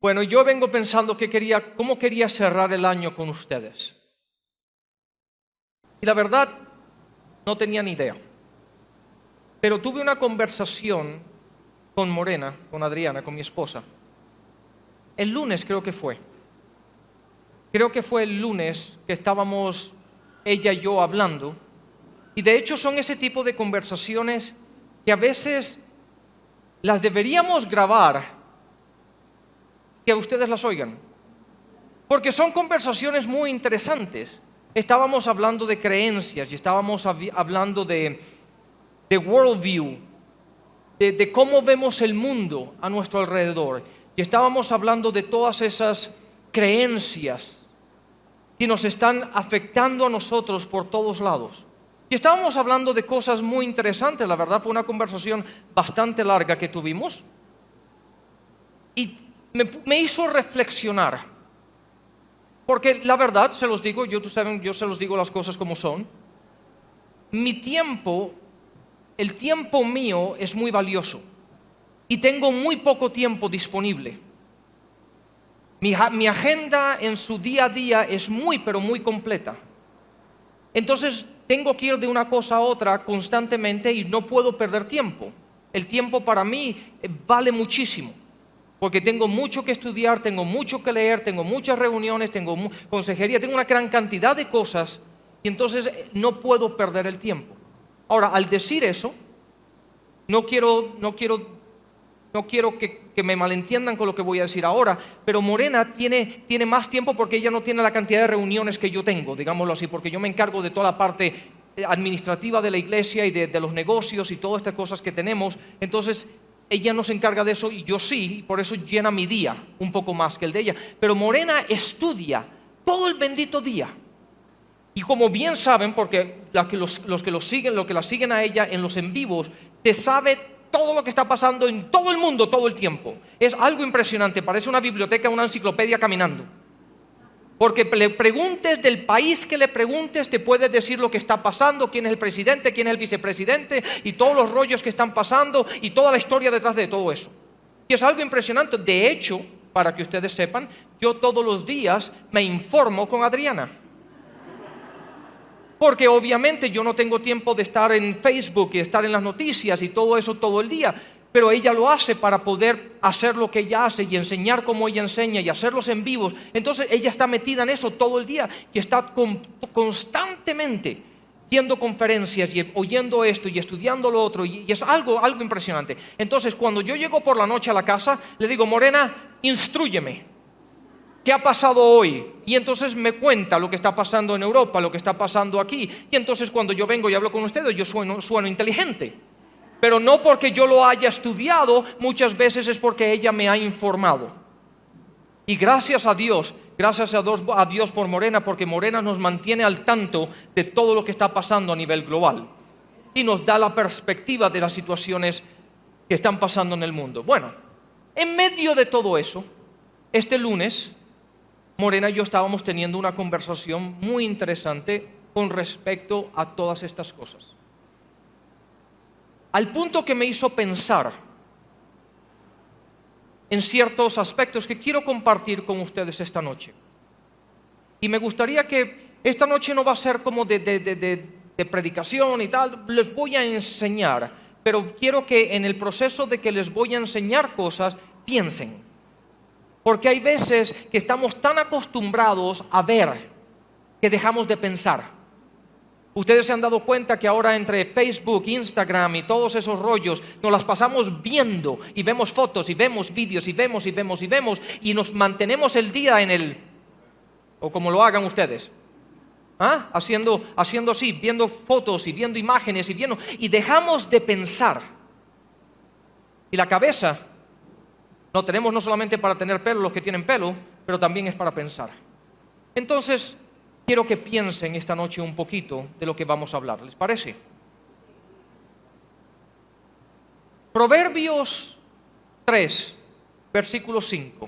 Bueno, yo vengo pensando cómo quería cerrar el año con ustedes. Y la verdad, no tenía ni idea. Pero tuve una conversación con Morena, con Adriana, con mi esposa. El lunes creo que fue. Creo que fue el lunes que estábamos ella y yo hablando. Y de hecho son ese tipo de conversaciones que a veces las deberíamos grabar, que ustedes las oigan, porque son conversaciones muy interesantes. Estábamos hablando de creencias y estábamos hablando de worldview, de cómo vemos el mundo a nuestro alrededor, y estábamos hablando de todas esas creencias que nos están afectando a nosotros por todos lados. Y estábamos hablando de cosas muy interesantes. La verdad fue una conversación bastante larga que tuvimos y me hizo reflexionar, porque la verdad, se los digo, yo se los digo las cosas como son. Mi tiempo, el tiempo mío es muy valioso y tengo muy poco tiempo disponible. Mi agenda en su día a día es pero muy completa. Entonces tengo que ir de una cosa a otra constantemente y no puedo perder tiempo. El tiempo para mí vale muchísimo, porque tengo mucho que estudiar, tengo mucho que leer, tengo muchas reuniones, tengo consejería, tengo una gran cantidad de cosas, y entonces no puedo perder el tiempo. Ahora, al decir eso, no quiero que me malentiendan con lo que voy a decir ahora, pero Morena tiene más tiempo porque ella no tiene la cantidad de reuniones que yo tengo, digámoslo así, porque yo me encargo de toda la parte administrativa de la iglesia y de los negocios y todas estas cosas que tenemos. Entonces ella no se encarga de eso y yo sí, y por eso llena mi día un poco más que el de ella. Pero Morena estudia todo el bendito día. Y como bien saben, porque los que la siguen a ella en los en vivos, te sabe todo lo que está pasando en todo el mundo todo el tiempo. Es algo impresionante, parece una biblioteca, una enciclopedia caminando. Porque le preguntes del país que le preguntes, te puede decir lo que está pasando, quién es el presidente, quién es el vicepresidente, y todos los rollos que están pasando, y toda la historia detrás de todo eso. Y es algo impresionante. De hecho, para que ustedes sepan, yo todos los días me informo con Adriana. Porque obviamente yo no tengo tiempo de estar en Facebook y estar en las noticias y todo eso todo el día, pero ella lo hace para poder hacer lo que ella hace y enseñar como ella enseña y hacerlos en vivos. Entonces ella está metida en eso todo el día y está constantemente viendo conferencias y oyendo esto y estudiando lo otro, y es algo impresionante. Entonces cuando yo llego por la noche a la casa, le digo: Morena, instrúyeme. ¿Qué ha pasado hoy? Y entonces me cuenta lo que está pasando en Europa, lo que está pasando aquí. Y entonces cuando yo vengo y hablo con ustedes, yo sueno inteligente. Pero no porque yo lo haya estudiado, muchas veces es porque ella me ha informado. Y gracias a Dios por Morena, porque Morena nos mantiene al tanto de todo lo que está pasando a nivel global. Y nos da la perspectiva de las situaciones que están pasando en el mundo. Bueno, en medio de todo eso, este lunes, Morena y yo estábamos teniendo una conversación muy interesante con respecto a todas estas cosas. Al punto que me hizo pensar en ciertos aspectos que quiero compartir con ustedes esta noche. Y me gustaría que esta noche no va a ser como de predicación y tal, les voy a enseñar, pero quiero que en el proceso de que les voy a enseñar cosas, piensen. Porque hay veces que estamos tan acostumbrados a ver que dejamos de pensar. Ustedes se han dado cuenta que ahora entre Facebook, Instagram y todos esos rollos nos las pasamos viendo y vemos fotos y vemos vídeos y vemos y nos mantenemos el día o como lo hagan ustedes, haciendo así, viendo fotos y viendo imágenes y dejamos de pensar. Y la cabeza lo tenemos no solamente para tener pelo los que tienen pelo, pero también es para pensar. Entonces, quiero que piensen esta noche un poquito de lo que vamos a hablar. ¿Les parece? Proverbios 3, versículo 5.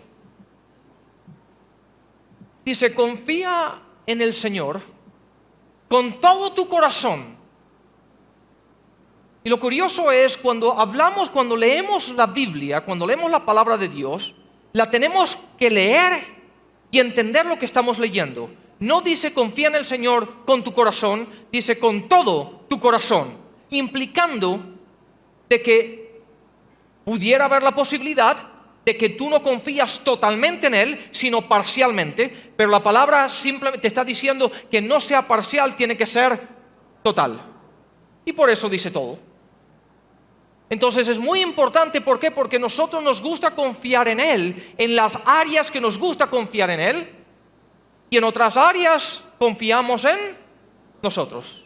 Dice: confía en el Señor con todo tu corazón. Y lo curioso es cuando leemos la Biblia, cuando leemos la palabra de Dios, la tenemos que leer y entender lo que estamos leyendo. No dice confía en el Señor con tu corazón, dice con todo tu corazón, implicando de que pudiera haber la posibilidad de que tú no confías totalmente en Él, sino parcialmente, pero la palabra simplemente está diciendo que no sea parcial, tiene que ser total. Y por eso dice todo. Entonces es muy importante, ¿por qué? Porque nosotros nos gusta confiar en Él, en las áreas que nos gusta confiar en Él, y en otras áreas confiamos en nosotros.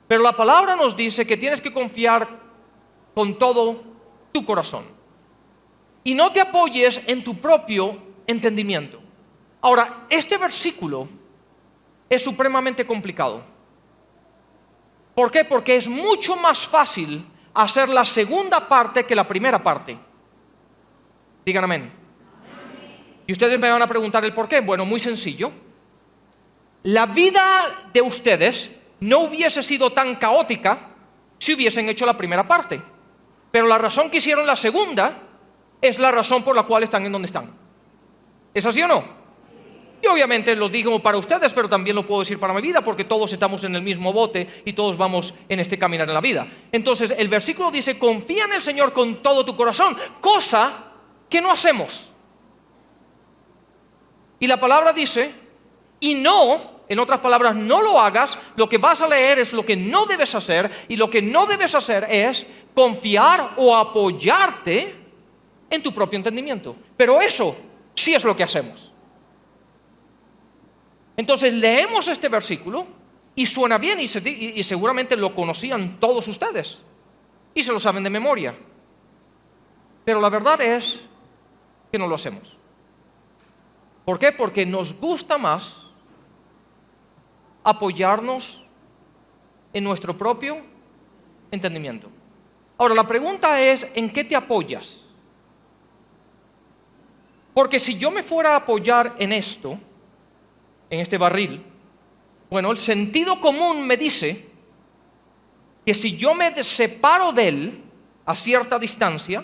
Pero la palabra nos dice que tienes que confiar con todo tu corazón. Y no te apoyes en tu propio entendimiento. Ahora, este versículo es supremamente complicado. ¿Por qué? Porque es mucho más fácil hacer la segunda parte que la primera parte. Digan amén. Y ustedes me van a preguntar el por qué. Bueno, muy sencillo. La vida de ustedes no hubiese sido tan caótica si hubiesen hecho la primera parte. Pero la razón que hicieron la segunda es la razón por la cual están en donde están. ¿Es así o no? Y obviamente lo digo para ustedes, pero también lo puedo decir para mi vida, porque todos estamos en el mismo bote y todos vamos en este caminar en la vida. Entonces el versículo dice, confía en el Señor con todo tu corazón, cosa que no hacemos. Y la palabra dice, y no, en otras palabras, no lo hagas. Lo que vas a leer es lo que no debes hacer, y lo que no debes hacer es confiar o apoyarte en tu propio entendimiento. Pero eso sí es lo que hacemos. Entonces leemos este versículo y suena bien y seguramente lo conocían todos ustedes y se lo saben de memoria. Pero la verdad es que no lo hacemos. ¿Por qué? Porque nos gusta más apoyarnos en nuestro propio entendimiento. Ahora, la pregunta es, ¿en qué te apoyas? Porque si yo me fuera a apoyar en esto, en este barril, bueno, el sentido común me dice que si yo me separo de él a cierta distancia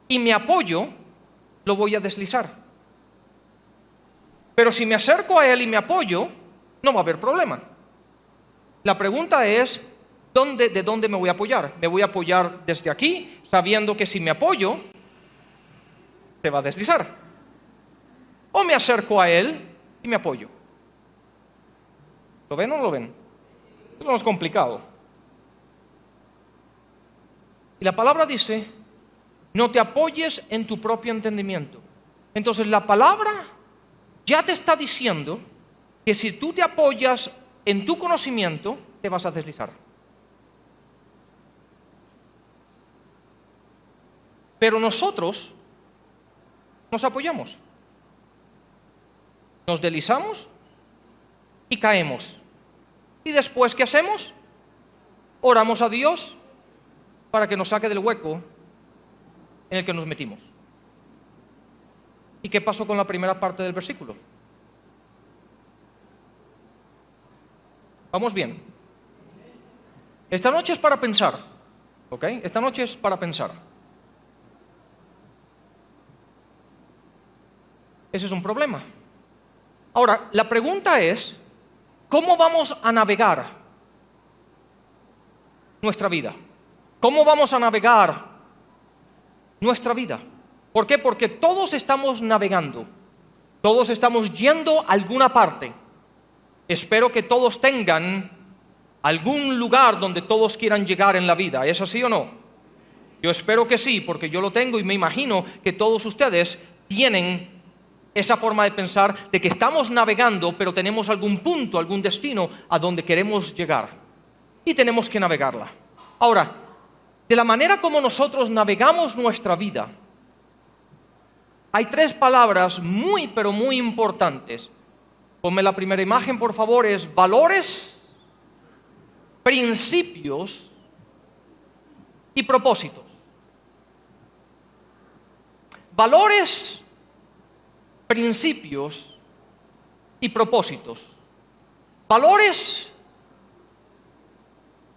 y me apoyo, lo voy a deslizar. Pero si me acerco a él y me apoyo, no va a haber problema. La pregunta es, ¿de dónde me voy a apoyar? ¿Me voy a apoyar desde aquí, sabiendo que si me apoyo, se va a deslizar? ¿O me acerco a él y me apoyo? ¿Lo ven o no lo ven? Eso no es complicado. Y la palabra dice, no te apoyes en tu propio entendimiento. Entonces la palabra ya te está diciendo que si tú te apoyas en tu conocimiento, te vas a deslizar. Pero nosotros nos apoyamos. Nos deslizamos y caemos. ¿Y después qué hacemos? Oramos a Dios para que nos saque del hueco en el que nos metimos. ¿Y qué pasó con la primera parte del versículo? ¿Vamos bien? Esta noche es para pensar, ¿ok? Esta noche es para pensar. Ese es un problema. Ahora, la pregunta es, ¿cómo vamos a navegar nuestra vida? ¿Cómo vamos a navegar nuestra vida? ¿Por qué? Porque todos estamos navegando, todos estamos yendo a alguna parte. Espero que todos tengan algún lugar donde todos quieran llegar en la vida. ¿Es así o no? Yo espero que sí, porque yo lo tengo y me imagino que todos ustedes tienen esa forma de pensar de que estamos navegando, pero tenemos algún punto, algún destino a donde queremos llegar. Y tenemos que navegarla. Ahora, de la manera como nosotros navegamos nuestra vida, hay tres palabras muy, pero muy importantes. Ponme la primera imagen, por favor, es valores, principios y propósitos. Valores, principios y propósitos. Valores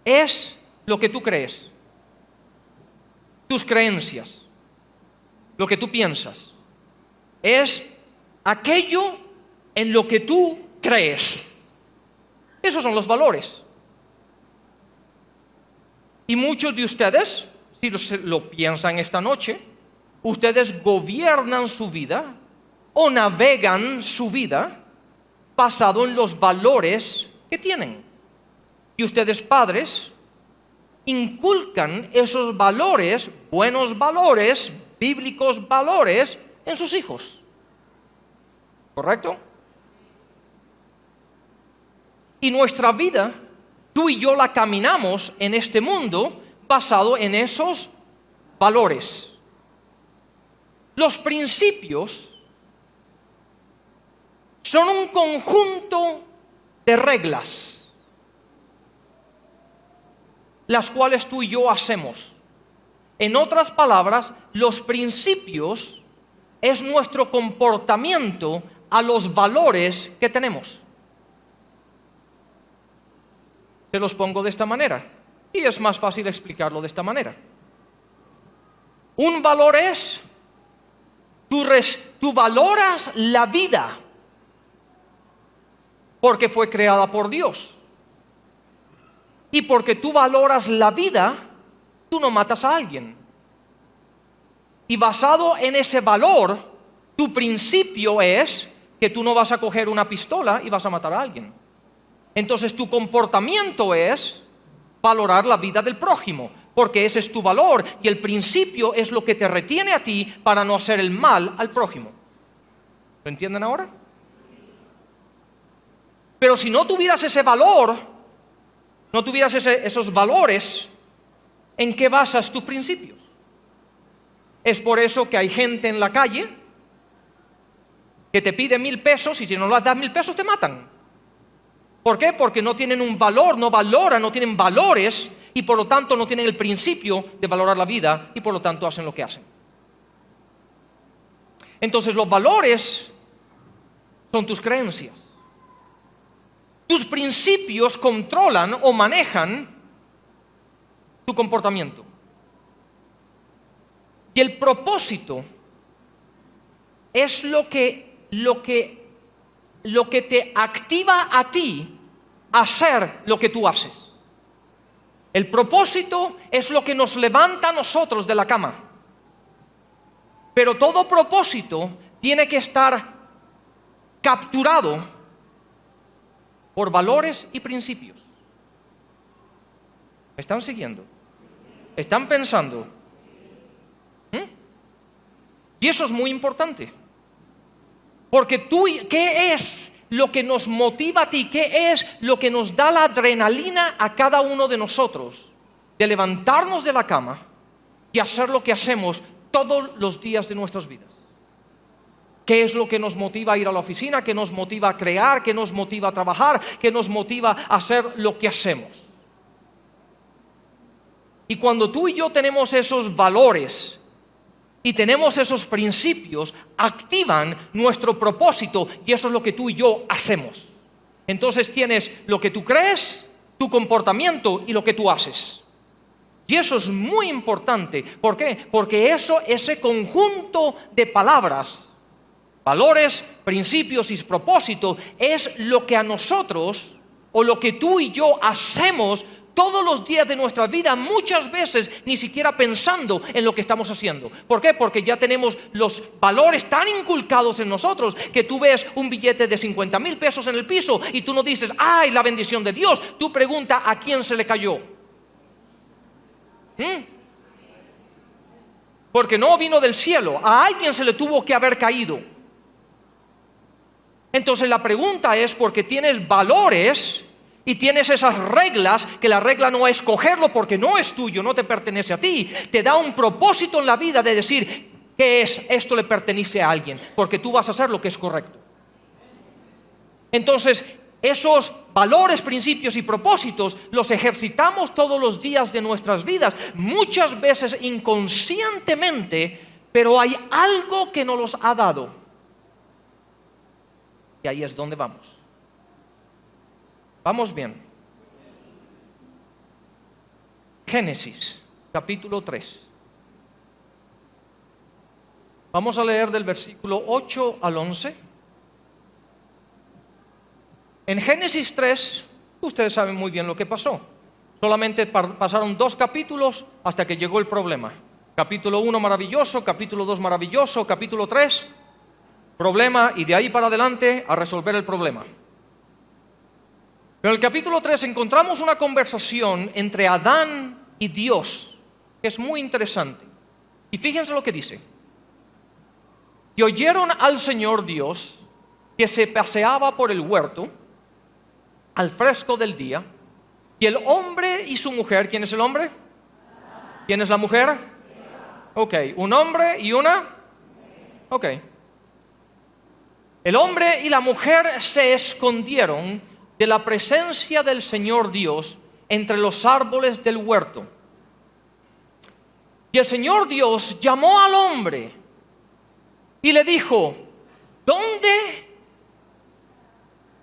es lo que tú crees, tus creencias, lo que tú piensas. es aquello en lo que tú crees. Esos son los valores. Y muchos de ustedes, si lo piensan esta noche, ustedes gobiernan su vida o navegan su vida basado en los valores que tienen. Y ustedes, padres, inculcan esos valores, buenos valores, bíblicos valores, en sus hijos. ¿Correcto? Y nuestra vida, tú y yo la caminamos en este mundo basado en esos valores. Los principios son un conjunto de reglas, las cuales tú y yo hacemos. En otras palabras, los principios es nuestro comportamiento a los valores que tenemos. Te los pongo de esta manera, y es más fácil explicarlo de esta manera. Un valor es, tú valoras la vida porque fue creada por Dios. Y porque tú valoras la vida, tú no matas a alguien. Y basado en ese valor, tu principio es que tú no vas a coger una pistola y vas a matar a alguien. Entonces tu comportamiento es valorar la vida del prójimo, porque ese es tu valor y el principio es lo que te retiene a ti para no hacer el mal al prójimo. ¿Lo entienden ahora? Pero si no tuvieras ese valor, no tuvieras esos valores, ¿en qué basas tus principios? Es por eso que hay gente en la calle que te pide 1,000 pesos y si no les das 1,000 pesos te matan. ¿Por qué? Porque no tienen un valor, no valoran, no tienen valores y por lo tanto no tienen el principio de valorar la vida y por lo tanto hacen lo que hacen. Entonces los valores son tus creencias. Tus principios controlan o manejan tu comportamiento. Y el propósito es lo que te activa a ti a hacer lo que tú haces. El propósito es lo que nos levanta a nosotros de la cama. Pero todo propósito tiene que estar capturado por valores y principios. ¿Me están siguiendo? ¿Están pensando? Y eso es muy importante. Porque ¿qué es lo que nos motiva a ti? ¿Qué es lo que nos da la adrenalina a cada uno de nosotros de levantarnos de la cama y hacer lo que hacemos todos los días de nuestras vidas? ¿Qué es lo que nos motiva a ir a la oficina? ¿Qué nos motiva a crear? ¿Qué nos motiva a trabajar? ¿Qué nos motiva a hacer lo que hacemos? Y cuando tú y yo tenemos esos valores y tenemos esos principios, activan nuestro propósito y eso es lo que tú y yo hacemos. Entonces tienes lo que tú crees, tu comportamiento y lo que tú haces. Y eso es muy importante. ¿Por qué? Porque ese conjunto de palabras, valores, principios y propósito es lo que a nosotros o lo que tú y yo hacemos todos los días de nuestra vida, muchas veces ni siquiera pensando en lo que estamos haciendo. ¿Por qué? Porque ya tenemos los valores tan inculcados en nosotros que tú ves un billete de 50,000 pesos en el piso y tú no dices, ¡ay, la bendición de Dios! Tú preguntas a quién se le cayó. Porque no vino del cielo, a alguien se le tuvo que haber caído. Entonces la pregunta es porque tienes valores y tienes esas reglas, que la regla no es cogerlo porque no es tuyo, no te pertenece a ti. Te da un propósito en la vida de decir, ¿qué es? Esto le pertenece a alguien, porque tú vas a hacer lo que es correcto. Entonces, esos valores, principios y propósitos los ejercitamos todos los días de nuestras vidas, muchas veces inconscientemente, pero hay algo que nos los ha dado. Y ahí es donde vamos. Vamos bien. Génesis, capítulo 3. Vamos a leer del versículo 8 al 11. En Génesis 3, ustedes saben muy bien lo que pasó. Solamente pasaron 2 capítulos hasta que llegó el problema. Capítulo 1 maravilloso, capítulo 2 maravilloso, capítulo 3 problema, y de ahí para adelante a resolver el problema. Pero en el capítulo 3 encontramos una conversación entre Adán y Dios, que es muy interesante. Y fíjense lo que dice. Y oyeron al Señor Dios que se paseaba por el huerto al fresco del día, y el hombre y su mujer. ¿Quién es el hombre? ¿Quién es la mujer? Ok, un hombre y una. Ok. El hombre y la mujer se escondieron de la presencia del Señor Dios entre los árboles del huerto. Y el Señor Dios llamó al hombre y le dijo: ¿dónde?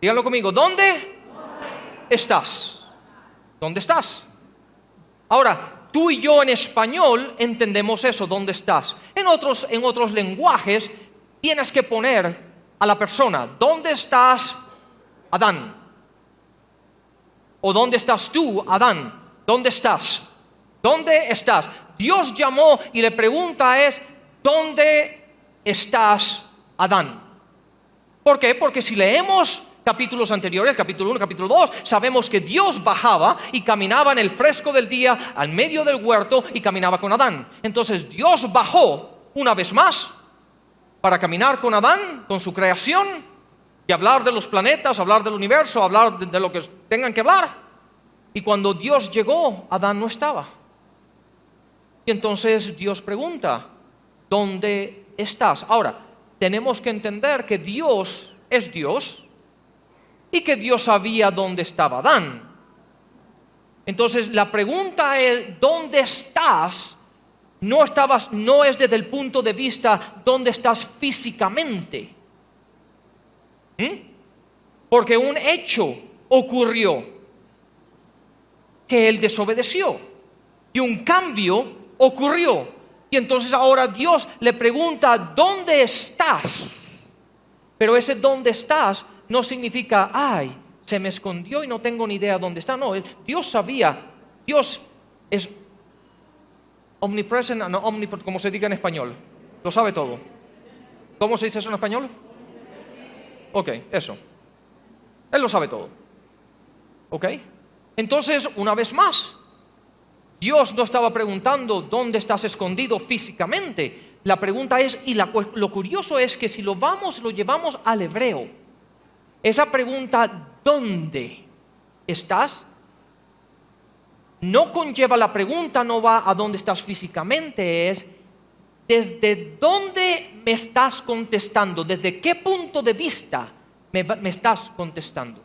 Díganlo conmigo, ¿dónde estás? ¿Dónde estás? Ahora, tú y yo en español entendemos eso, ¿dónde estás? En otros lenguajes tienes que poner a la persona: ¿dónde estás, Adán? ¿O dónde estás tú, Adán? ¿Dónde estás? ¿Dónde estás? Dios llamó y la pregunta es: ¿dónde estás, Adán? ¿Por qué? Porque si leemos capítulos anteriores, capítulo 1, capítulo 2, sabemos que Dios bajaba y caminaba en el fresco del día al medio del huerto y caminaba con Adán. Entonces Dios bajó una vez más para caminar con Adán, con su creación, y hablar de los planetas, hablar del universo, hablar de lo que tengan que hablar. Y cuando Dios llegó, Adán no estaba. Y entonces Dios pregunta: ¿dónde estás? Ahora, tenemos que entender que Dios es Dios y que Dios sabía dónde estaba Adán. Entonces la pregunta es: ¿dónde estás? No es desde el punto de vista dónde estás físicamente. Porque un hecho ocurrió, que él desobedeció, y un cambio ocurrió. Y entonces ahora Dios le pregunta: ¿dónde estás? Pero ese ¿dónde estás? No significa: ay, se me escondió y no tengo ni idea dónde está. No, Dios sabía. Dios es omnipresent, no omnipresent, como se diga en español. Lo sabe todo. ¿Cómo se dice eso en español? Ok, eso. Él lo sabe todo. Ok. Entonces, una vez más, Dios no estaba preguntando: ¿dónde estás escondido físicamente? La pregunta es, y lo curioso es que si lo llevamos al hebreo, esa pregunta ¿dónde estás? No conlleva la pregunta, no va a dónde estás físicamente, es ¿desde dónde me estás contestando? ¿Desde qué punto de vista me estás contestando?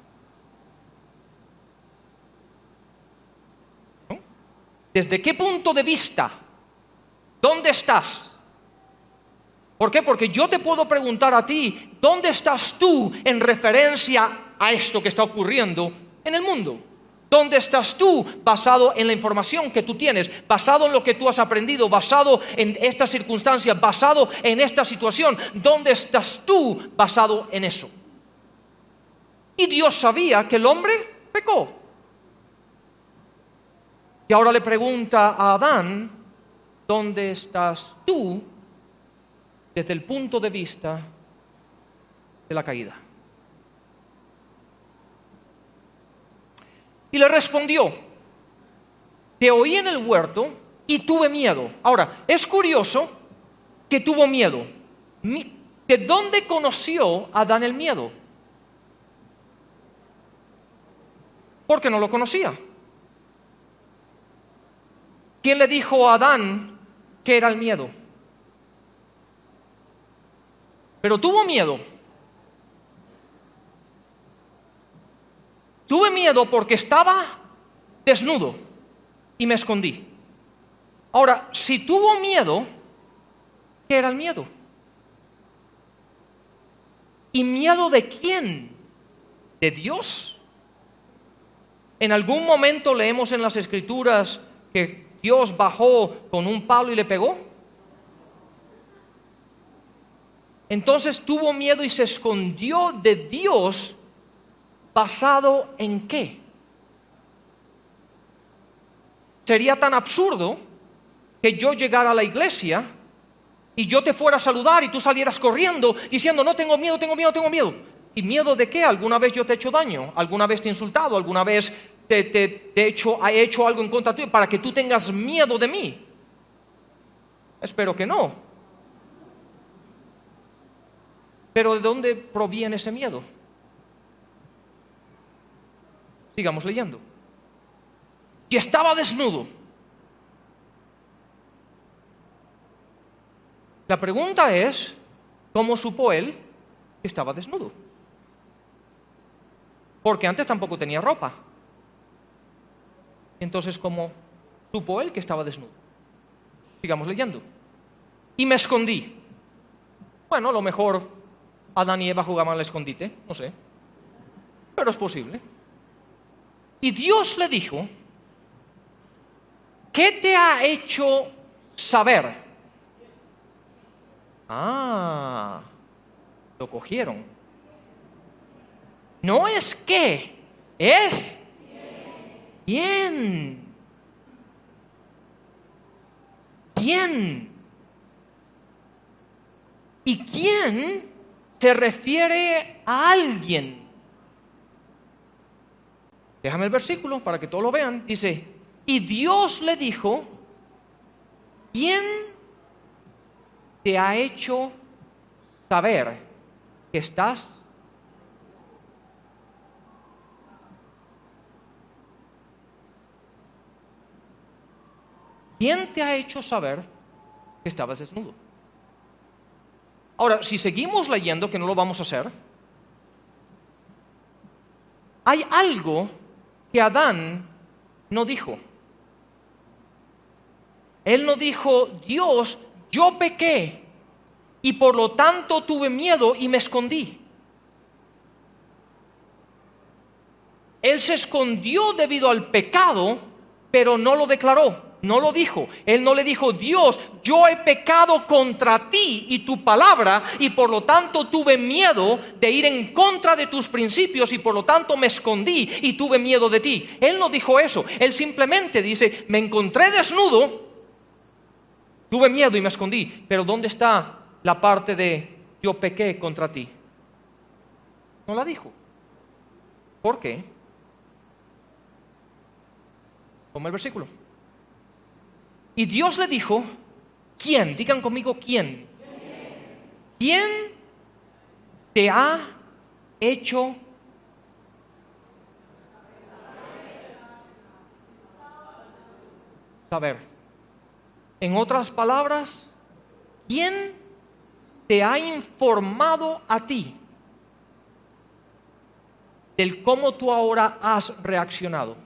¿No? ¿Desde qué punto de vista? ¿Dónde estás? ¿Por qué? Porque yo te puedo preguntar a ti: ¿dónde estás tú en referencia a esto que está ocurriendo en el mundo? ¿Dónde estás tú basado en la información que tú tienes, basado en lo que tú has aprendido, basado en estas circunstancias, basado en esta situación? ¿Dónde estás tú basado en eso? Y Dios sabía que el hombre pecó. Y ahora le pregunta a Adán: ¿dónde estás tú desde el punto de vista de la caída? Y le respondió: te oí en el huerto y tuve miedo. Ahora, es curioso que tuvo miedo. ¿De dónde conoció Adán el miedo? Porque no lo conocía. ¿Quién le dijo a Adán qué era el miedo? Pero tuvo miedo. Tuve miedo porque estaba desnudo y me escondí. Ahora, si tuvo miedo, ¿qué era el miedo? ¿Y miedo de quién? ¿De Dios? En algún momento leemos en las Escrituras que Dios bajó con un palo y le pegó. Entonces tuvo miedo y se escondió de Dios. ¿Basado en qué? Sería tan absurdo que yo llegara a la iglesia y yo te fuera a saludar y tú salieras corriendo diciendo, no, tengo miedo, tengo miedo, tengo miedo. ¿Y miedo de qué? ¿Alguna vez yo te he hecho daño? ¿Alguna vez te he insultado? ¿Alguna vez he hecho algo en contra tuyo para que tú tengas miedo de mí? Espero que no. Pero ¿de dónde proviene ese miedo? Sigamos leyendo. Y estaba desnudo. La pregunta es, ¿cómo supo él que estaba desnudo? Porque antes tampoco tenía ropa. Entonces, ¿cómo supo él que estaba desnudo? Sigamos leyendo. Y me escondí. Bueno, a lo mejor Adán y Eva jugaban al escondite, no sé. Pero es posible. Y Dios le dijo, ¿qué te ha hecho saber? Ah, lo cogieron. No es qué, es quién. ¿Quién? ¿Y quién se refiere a alguien? Déjame el versículo para que todos lo vean. Dice, y Dios le dijo, ¿quién te ha hecho saber que estás? ¿Quién te ha hecho saber que estabas desnudo? Ahora, si seguimos leyendo, que no lo vamos a hacer, hay algo que Adán no dijo. Él no dijo, Dios, yo pequé y por lo tanto tuve miedo y me escondí. Él se escondió debido al pecado, pero no lo declaró. No lo dijo. Él no le dijo, Dios, yo he pecado contra ti y tu palabra y por lo tanto tuve miedo de ir en contra de tus principios y por lo tanto me escondí y tuve miedo de ti. Él no dijo eso. Él simplemente dice, me encontré desnudo, tuve miedo y me escondí. Pero ¿dónde está la parte de yo pequé contra ti? No la dijo. ¿Por qué? Toma el versículo. Y Dios le dijo, ¿quién? Digan conmigo, ¿quién? ¿Quién te ha hecho saber? En otras palabras, ¿quién te ha informado a ti del cómo tú ahora has reaccionado?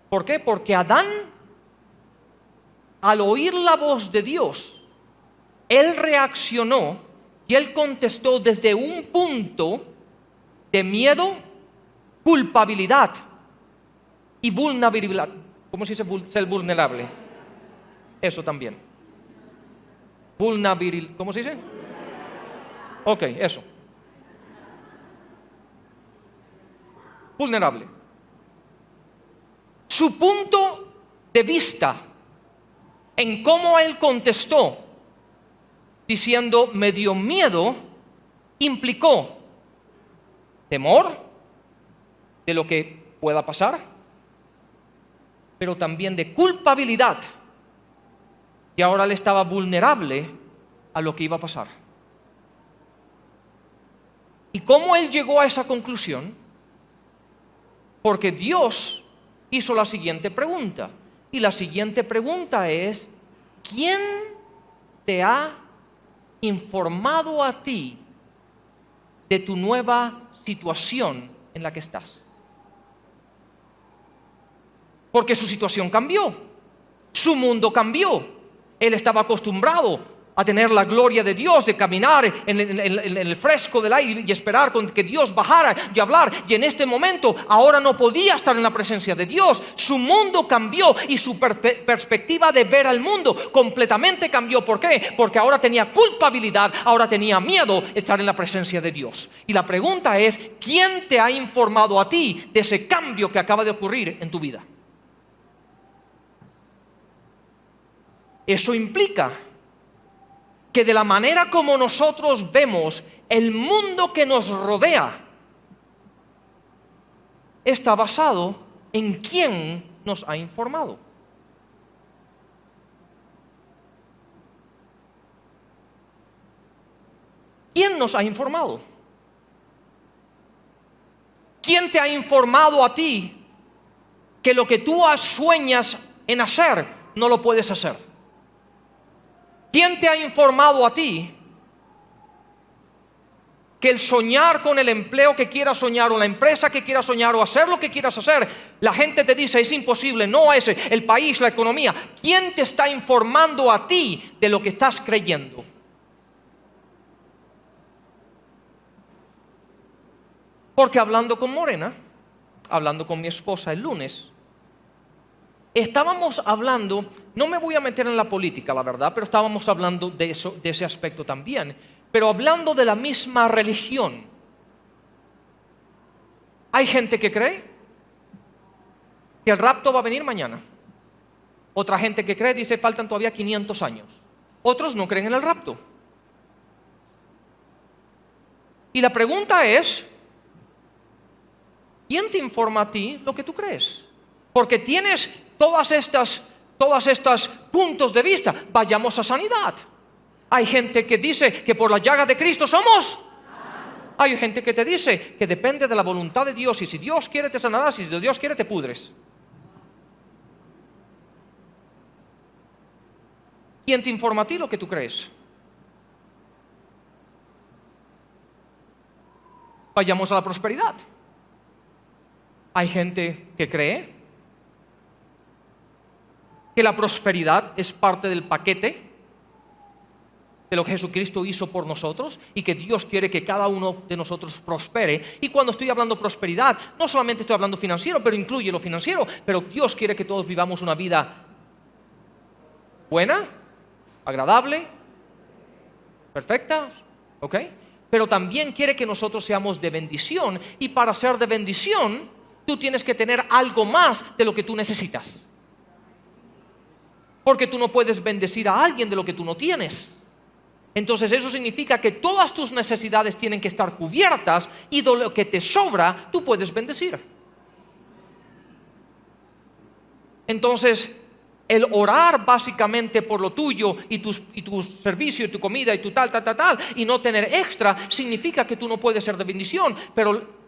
¿Por qué? Porque Adán, al oír la voz de Dios, él reaccionó y él contestó desde un punto de miedo, culpabilidad y vulnerabilidad. ¿Cómo se dice ser vulnerable? Eso también. Vulnerabilidad. ¿Cómo se dice? Ok, eso. Vulnerable. Su punto de vista en cómo él contestó, diciendo, me dio miedo, implicó temor de lo que pueda pasar, pero también de culpabilidad, que ahora él estaba vulnerable a lo que iba a pasar. ¿Y cómo él llegó a esa conclusión? Porque Dios hizo la siguiente pregunta. Y la siguiente pregunta es, ¿quién te ha informado a ti de tu nueva situación en la que estás? Porque su situación cambió, su mundo cambió. Él estaba acostumbrado a tener la gloria de Dios, de caminar en el fresco del aire y esperar con que Dios bajara y hablar. Y en este momento ahora no podía estar en la presencia de Dios. Su mundo cambió y su perspectiva de ver al mundo completamente cambió. ¿Por qué? Porque ahora tenía culpabilidad, ahora tenía miedo de estar en la presencia de Dios. Y la pregunta es, ¿quién te ha informado a ti de ese cambio que acaba de ocurrir en tu vida? Eso implica que de la manera como nosotros vemos el mundo que nos rodea, está basado en quién nos ha informado. ¿Quién nos ha informado? ¿Quién te ha informado a ti que lo que tú sueñas en hacer no lo puedes hacer? ¿Quién te ha informado a ti que el soñar con el empleo que quieras soñar o la empresa que quieras soñar o hacer lo que quieras hacer, la gente te dice es imposible, no es el país, la economía? ¿Quién te está informando a ti de lo que estás creyendo? Porque hablando con Morena, hablando con mi esposa el lunes, estábamos hablando, no me voy a meter en la política, la verdad, pero estábamos hablando de eso, de ese aspecto también, pero hablando de la misma religión. Hay gente que cree que el rapto va a venir mañana. Otra gente que cree, dice, faltan todavía 500 años. Otros no creen en el rapto. Y la pregunta es, ¿quién te informa a ti lo que tú crees? Porque tienes todas estas puntos de vista. Vayamos a sanidad. Hay gente que dice que por la llaga de Cristo somos. Hay gente que te dice que depende de la voluntad de Dios, y si Dios quiere te sanarás, y si Dios quiere te pudres. ¿Quién te informa a ti lo que tú crees? Vayamos a la prosperidad. Hay gente que cree que la prosperidad es parte del paquete de lo que Jesucristo hizo por nosotros y que Dios quiere que cada uno de nosotros prospere. Y cuando estoy hablando prosperidad, no solamente estoy hablando financiero, pero incluye lo financiero, pero Dios quiere que todos vivamos una vida buena, agradable, perfecta, ¿ok? Pero también quiere que nosotros seamos de bendición, y para ser de bendición, tú tienes que tener algo más de lo que tú necesitas. Porque tú no puedes bendecir a alguien de lo que tú no tienes. Entonces eso significa que todas tus necesidades tienen que estar cubiertas, y de lo que te sobra, tú puedes bendecir. Entonces, el orar básicamente por lo tuyo y tu servicio y tu comida y tu tal, y no tener extra, significa que tú no puedes ser de bendición. Pero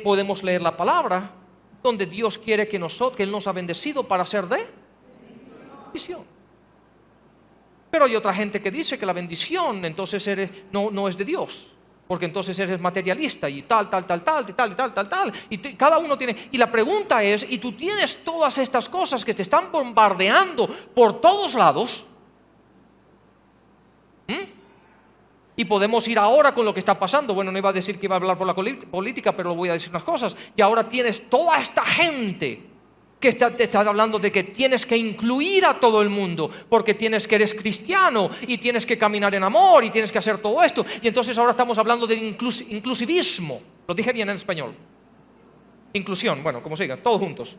podemos leer la palabra donde Dios quiere que Él nos ha bendecido para ser de bendición. Pero hay otra gente que dice que la bendición entonces no es de Dios, porque entonces eres materialista y tal, y cada uno tiene. Y la pregunta es, y tú tienes todas estas cosas que te están bombardeando por todos lados, y podemos ir ahora con lo que está pasando. Bueno, no iba a decir que iba a hablar por la política, pero voy a decir unas cosas. Y ahora tienes toda esta gente que te está hablando de que tienes que incluir a todo el mundo, porque eres cristiano y tienes que caminar en amor y tienes que hacer todo esto. Y entonces ahora estamos hablando de inclusivismo. Lo dije bien en español. Inclusión, bueno, como sigan, todos juntos.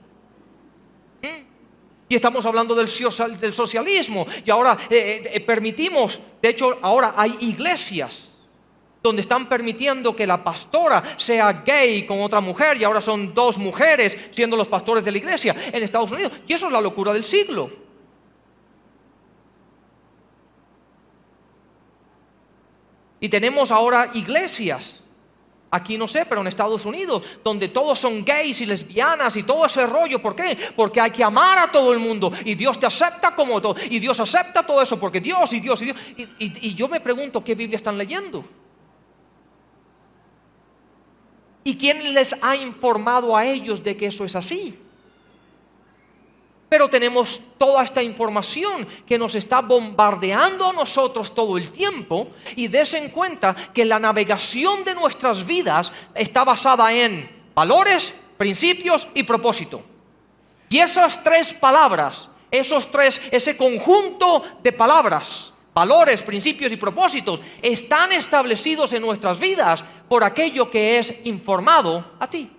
Y estamos hablando del socialismo. Y ahora permitimos, de hecho ahora hay iglesias donde están permitiendo que la pastora sea gay con otra mujer, y ahora son 2 mujeres siendo los pastores de la iglesia en Estados Unidos. Y eso es la locura del siglo. Y tenemos ahora iglesias, aquí no sé, pero en Estados Unidos, donde todos son gays y lesbianas y todo ese rollo. ¿Por qué? Porque hay que amar a todo el mundo, y Dios te acepta como todo, y Dios acepta todo eso, porque Dios y Dios y Dios. Y yo me pregunto, ¿qué Biblia están leyendo? ¿Y quién les ha informado a ellos de que eso es así? Pero tenemos toda esta información que nos está bombardeando a nosotros todo el tiempo, y des en cuenta que la navegación de nuestras vidas está basada en valores, principios y propósito. Y esas tres palabras, ese conjunto de palabras, valores, principios y propósitos, están establecidos en nuestras vidas por aquello que es informado a ti.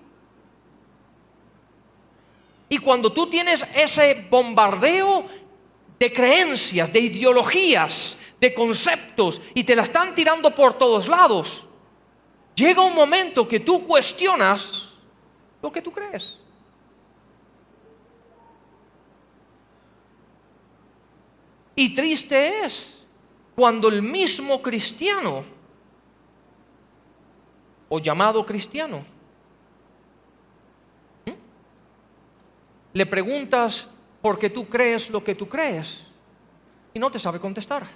Y cuando tú tienes ese bombardeo de creencias, de ideologías, de conceptos, y te la están tirando por todos lados, llega un momento que tú cuestionas lo que tú crees. Y triste es cuando el mismo cristiano, o llamado cristiano, le preguntas por qué tú crees lo que tú crees y no te sabe contestar.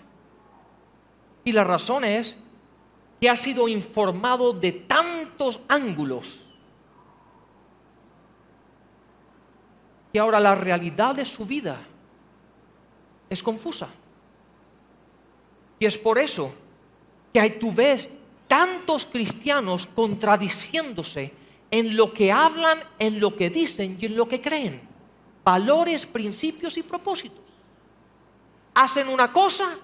Y la razón es que ha sido informado de tantos ángulos que ahora la realidad de su vida es confusa. Y es por eso que tú ves tantos cristianos contradiciéndose en lo que hablan, en lo que dicen y en lo que creen. Valores, principios y propósitos. Hacen una cosa,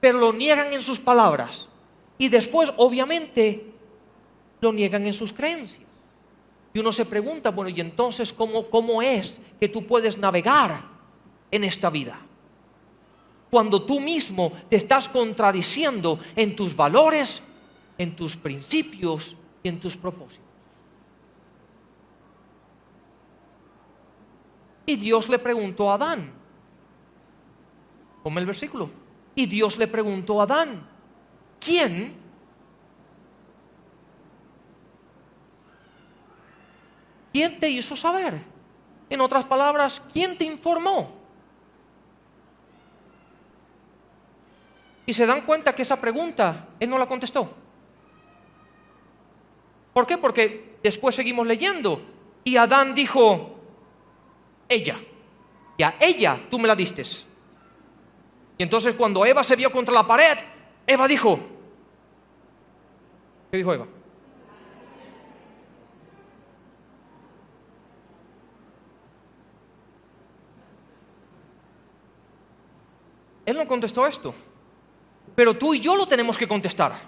pero lo niegan en sus palabras. Y después, obviamente, lo niegan en sus creencias. Y uno se pregunta, bueno, ¿y entonces cómo es que tú puedes navegar en esta vida? Cuando tú mismo te estás contradiciendo en tus valores, en tus principios y en tus propósitos. Y Dios le preguntó a Adán, ponme el versículo, y Dios le preguntó a Adán, ¿quién te hizo saber? En otras palabras, ¿quién te informó? Y se dan cuenta que esa pregunta él no la contestó. ¿Por qué? Porque después seguimos leyendo y Adán dijo, ella, y a ella tú me la diste. Y entonces cuando Eva se vio contra la pared, Eva dijo, ¿qué dijo Eva? Él no contestó esto, pero tú y yo lo tenemos que contestar.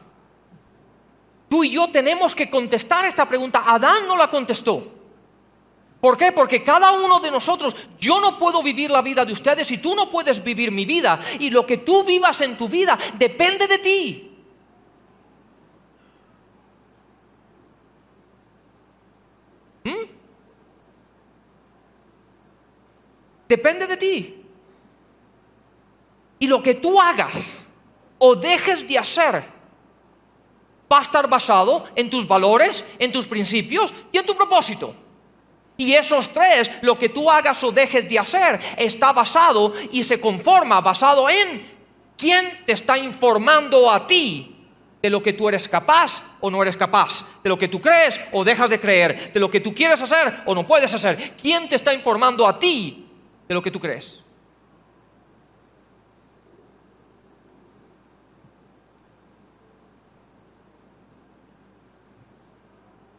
Tú y yo tenemos que contestar esta pregunta. Adán no la contestó. ¿Por qué? Porque cada uno de nosotros, yo no puedo vivir la vida de ustedes y tú no puedes vivir mi vida. Y lo que tú vivas en tu vida depende de ti. Depende de ti. Y lo que tú hagas o dejes de hacer va a estar basado en tus valores, en tus principios y en tu propósito. Y esos tres, lo que tú hagas o dejes de hacer, está basado y se conforma basado en quién te está informando a ti de lo que tú eres capaz o no eres capaz, de lo que tú crees o dejas de creer, de lo que tú quieres hacer o no puedes hacer. ¿Quién te está informando a ti de lo que tú crees?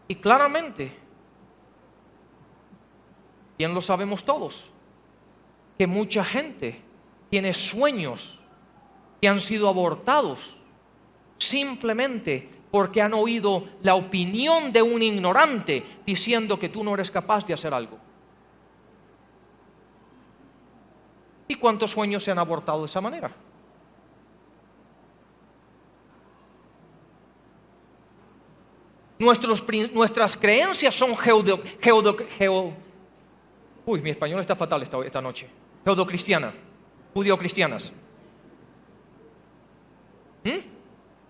Y claramente, bien lo sabemos todos, que mucha gente tiene sueños que han sido abortados simplemente porque han oído la opinión de un ignorante diciendo que tú no eres capaz de hacer algo. ¿Y cuántos sueños se han abortado de esa manera? Nuestras creencias son mi español está fatal esta noche. Judeocristianas.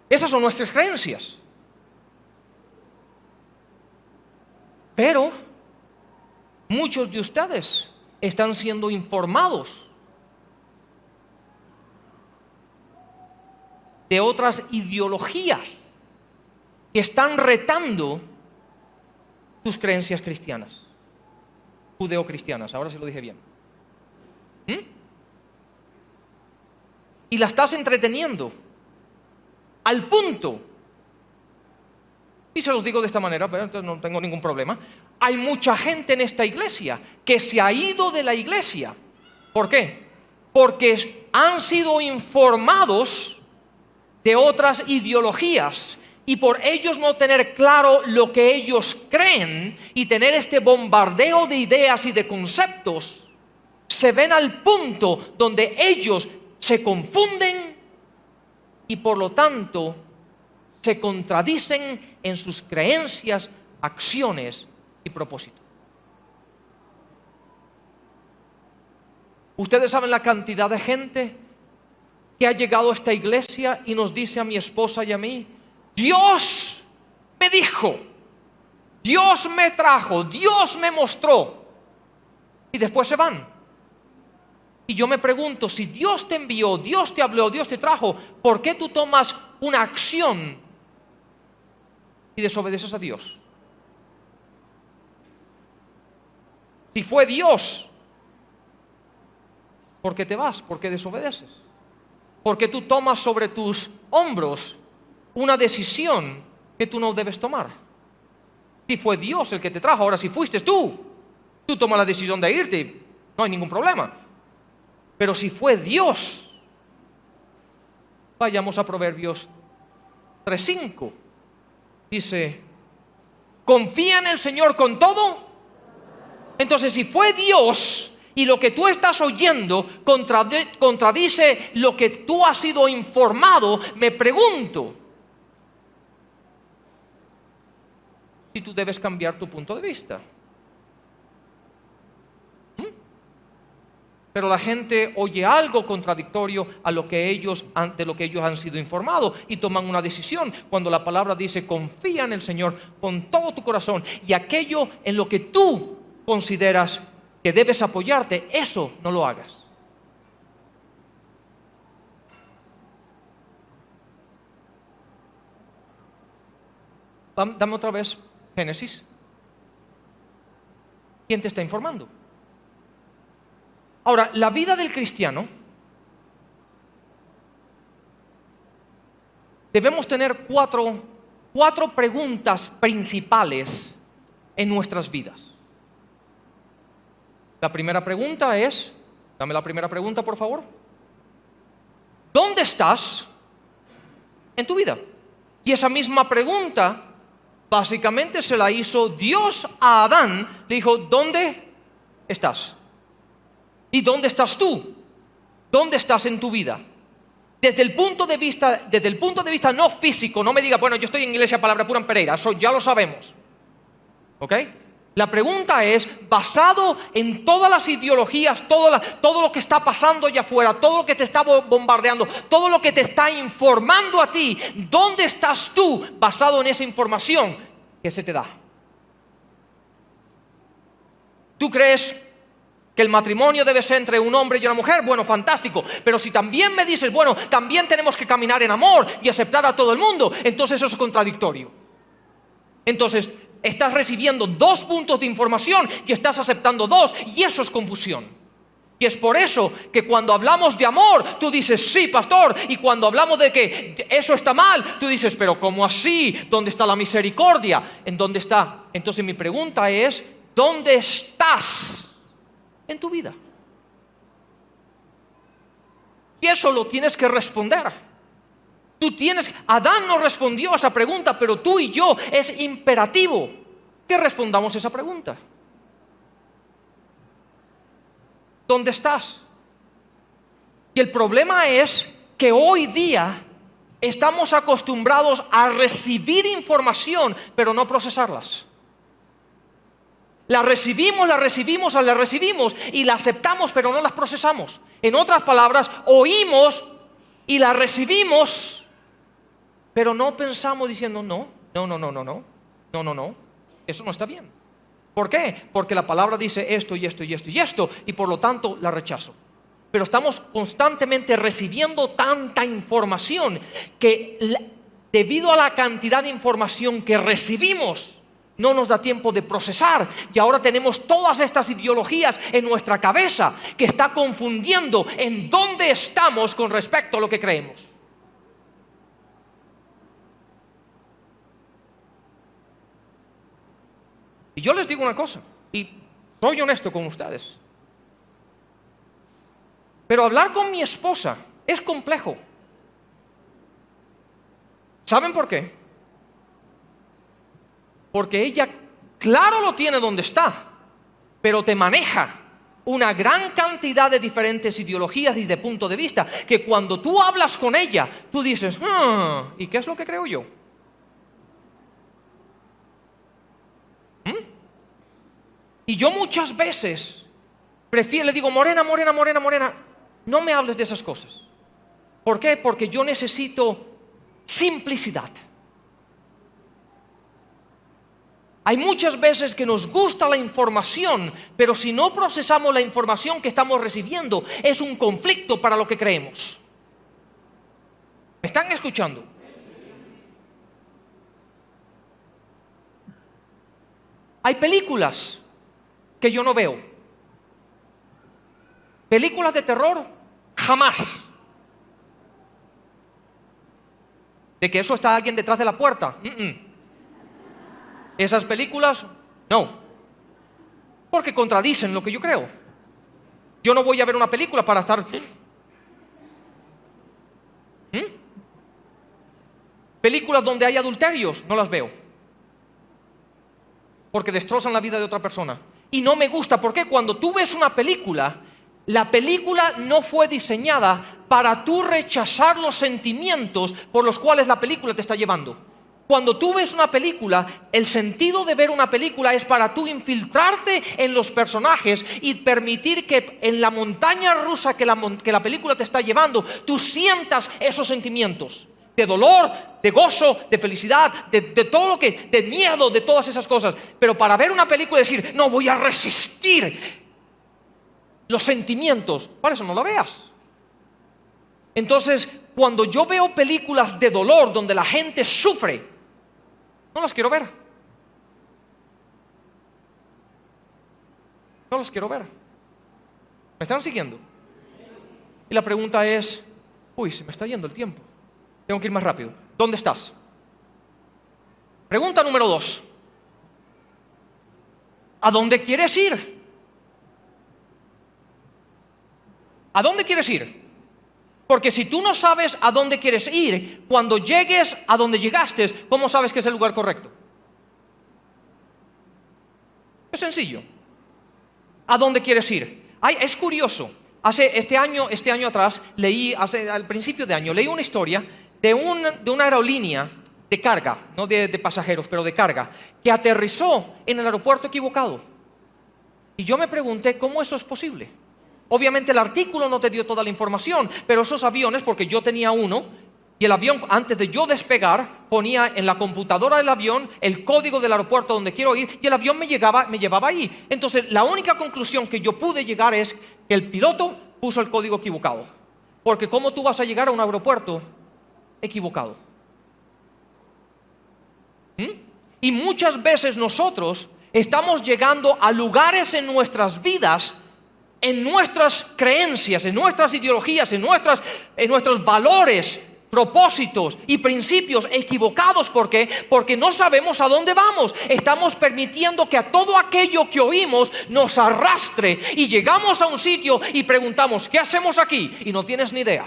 Esas son nuestras creencias. Pero muchos de ustedes están siendo informados de otras ideologías que están retando tus creencias cristianas, judeocristianas, ahora se lo dije bien. Y la estás entreteniendo al punto, y se los digo de esta manera, pero entonces no tengo ningún problema. Hay mucha gente en esta iglesia que se ha ido de la iglesia. ¿Por qué? Porque han sido informados de otras ideologías y por ellos no tener claro lo que ellos creen y tener este bombardeo de ideas y de conceptos, se ven al punto donde ellos se confunden y por lo tanto se contradicen en sus creencias, acciones y propósitos. Ustedes saben la cantidad de gente que ha llegado a esta iglesia y nos dice a mi esposa y a mí: Dios me dijo, Dios me trajo, Dios me mostró, y después se van. Y yo me pregunto, si Dios te envió, Dios te habló, Dios te trajo, ¿por qué tú tomas una acción y desobedeces a Dios? Si fue Dios, ¿por qué te vas? ¿Por qué desobedeces? ¿Por qué tú tomas sobre tus hombros una decisión que tú no debes tomar? Si fue Dios el que te trajo, ahora si fuiste tú tomas la decisión de irte, no hay ningún problema. Pero si fue Dios, vayamos a Proverbios 3:5. Dice, confía en el Señor con todo. Entonces, si fue Dios y lo que tú estás oyendo contradice lo que tú has sido informado, me pregunto si tú debes cambiar tu punto de vista. Pero la gente oye algo contradictorio a lo que de lo que ellos han sido informados y toman una decisión. Cuando la palabra dice, confía en el Señor con todo tu corazón y aquello en lo que tú consideras que debes apoyarte, eso no lo hagas. Dame otra vez Génesis. ¿Quién te está informando? Ahora, la vida del cristiano, debemos tener cuatro preguntas principales en nuestras vidas. La primera pregunta es, dame la primera pregunta por favor. ¿Dónde estás en tu vida? Y esa misma pregunta básicamente se la hizo Dios a Adán. Le dijo, ¿dónde estás? ¿Y dónde estás tú? ¿Dónde estás en tu vida? Desde el punto de vista no físico, no me diga, bueno, yo estoy en Iglesia Palabra Pura en Pereira, eso ya lo sabemos. ¿Ok? La pregunta es, basado en todas las ideologías, todo lo que está pasando allá afuera, todo lo que te está bombardeando, todo lo que te está informando a ti, ¿dónde estás tú basado en esa información que se te da? ¿Tú crees que el matrimonio debe ser entre un hombre y una mujer? Bueno, fantástico. Pero si también me dices, bueno, también tenemos que caminar en amor y aceptar a todo el mundo, entonces eso es contradictorio. Entonces, estás recibiendo 2 puntos de información y estás aceptando 2, y eso es confusión. Y es por eso que cuando hablamos de amor, tú dices, sí, pastor, y cuando hablamos de que eso está mal, tú dices, pero ¿cómo así? ¿Dónde está la misericordia? ¿En dónde está? Entonces mi pregunta es, ¿dónde estás en tu vida? Y eso lo tienes que responder. Adán no respondió a esa pregunta, pero tú y yo es imperativo que respondamos esa pregunta. ¿Dónde estás? Y el problema es que hoy día estamos acostumbrados a recibir información, pero no procesarlas. La recibimos y la aceptamos, pero no las procesamos. En otras palabras, oímos y la recibimos, pero no pensamos diciendo no, eso no está bien. ¿Por qué? Porque la palabra dice esto y esto y esto y esto, y por lo tanto la rechazo. Pero estamos constantemente recibiendo tanta información que debido a la cantidad de información que recibimos, no nos da tiempo de procesar y ahora tenemos todas estas ideologías en nuestra cabeza que está confundiendo en dónde estamos con respecto a lo que creemos. Y yo les digo una cosa, y soy honesto con ustedes, pero hablar con mi esposa es complejo. ¿Saben por qué? Porque ella, claro, lo tiene donde está, pero te maneja una gran cantidad de diferentes ideologías y de puntos de vista, que cuando tú hablas con ella, tú dices, ¿y qué es lo que creo yo? Y yo muchas veces le digo, Morena, no me hables de esas cosas. ¿Por qué? Porque yo necesito simplicidad. Hay muchas veces que nos gusta la información, pero si no procesamos la información que estamos recibiendo, es un conflicto para lo que creemos. ¿Me están escuchando? Hay películas que yo no veo. Películas de terror, jamás. De que eso está alguien detrás de la puerta. Esas películas, no. Porque contradicen lo que yo creo. Yo no voy a ver una película para estar... Películas donde hay adulterios, no las veo. Porque destrozan la vida de otra persona. Y no me gusta, porque cuando tú ves una película, la película no fue diseñada para tú rechazar los sentimientos por los cuales la película te está llevando. Cuando tú ves una película, el sentido de ver una película es para tú infiltrarte en los personajes y permitir que en la montaña rusa que la película te está llevando, tú sientas esos sentimientos. De dolor, de gozo, de felicidad, de todo lo que, de miedo, de todas esas cosas. Pero para ver una película y decir, no voy a resistir los sentimientos, para eso no la veas. Entonces, cuando yo veo películas de dolor donde la gente sufre, no las quiero ver. No las quiero ver. ¿Me están siguiendo? Y la pregunta es, se me está yendo el tiempo. Tengo que ir más rápido. ¿Dónde estás? Pregunta número 2. ¿A dónde quieres ir? ¿A dónde quieres ir? Porque si tú no sabes a dónde quieres ir, cuando llegues a donde llegaste, ¿cómo sabes que es el lugar correcto? Es sencillo. ¿A dónde quieres ir? Es curioso. Este año atrás, al principio de año, leí una historia de una aerolínea de carga, no de pasajeros, pero de carga, que aterrizó en el aeropuerto equivocado. Y yo me pregunté, ¿cómo eso es posible? Obviamente el artículo no te dio toda la información, pero esos aviones, porque yo tenía uno, y el avión, antes de yo despegar, ponía en la computadora del avión el código del aeropuerto donde quiero ir, y el avión me llevaba ahí. Entonces, la única conclusión que yo pude llegar es que el piloto puso el código equivocado. Porque ¿cómo tú vas a llegar a un aeropuerto equivocado? Y muchas veces nosotros estamos llegando a lugares en nuestras vidas, en nuestras creencias, en nuestras ideologías, en nuestros valores, propósitos y principios equivocados. ¿Por qué? Porque no sabemos a dónde vamos. Estamos permitiendo que a todo aquello que oímos nos arrastre y llegamos a un sitio y preguntamos, ¿qué hacemos aquí? Y no tienes ni idea.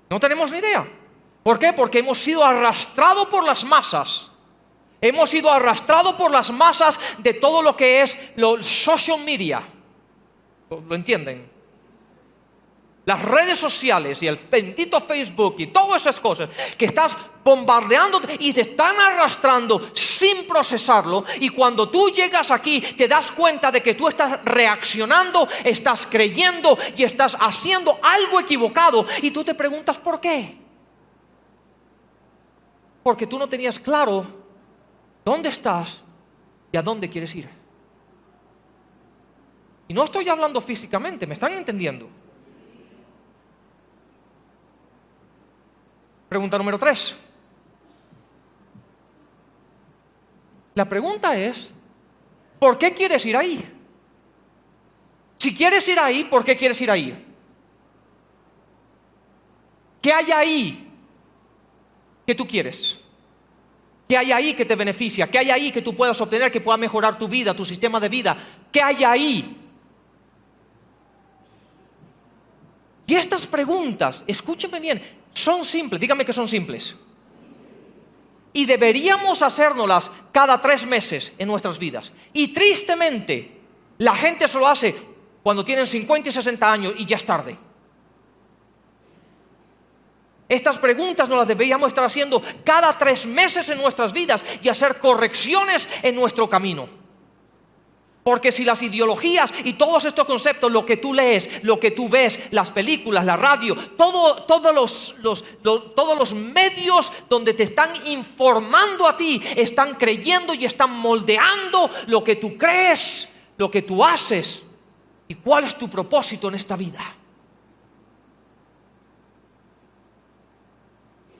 No tenemos ni idea. ¿Por qué? Porque hemos sido arrastrados por las masas. Hemos sido arrastrados por las masas de todo lo que es los social media. ¿Lo entienden? Las redes sociales y el bendito Facebook y todas esas cosas que estás bombardeando y te están arrastrando sin procesarlo, y cuando tú llegas aquí te das cuenta de que tú estás reaccionando, estás creyendo y estás haciendo algo equivocado, y tú te preguntas ¿por qué? Porque tú no tenías claro dónde estás y a dónde quieres ir. Y no estoy hablando físicamente, ¿me están entendiendo? Pregunta número 3. La pregunta es, ¿por qué quieres ir ahí? Si quieres ir ahí, ¿por qué quieres ir ahí? ¿Qué hay ahí que tú quieres? ¿Qué hay ahí que te beneficia? ¿Qué hay ahí que tú puedas obtener, que pueda mejorar tu vida, tu sistema de vida? ¿Qué hay ahí? Y estas preguntas, escúcheme bien, son simples, dígame que son simples. Y deberíamos hacérnoslas cada 3 meses en nuestras vidas. Y tristemente, la gente se lo hace cuando tienen 50 y 60 años y ya es tarde. Estas preguntas nos las deberíamos estar haciendo cada 3 meses en nuestras vidas y hacer correcciones en nuestro camino. Porque si las ideologías y todos estos conceptos, lo que tú lees, lo que tú ves, las películas, la radio, todos los medios donde te están informando a ti, están creyendo y están moldeando lo que tú crees, lo que tú haces y cuál es tu propósito en esta vida.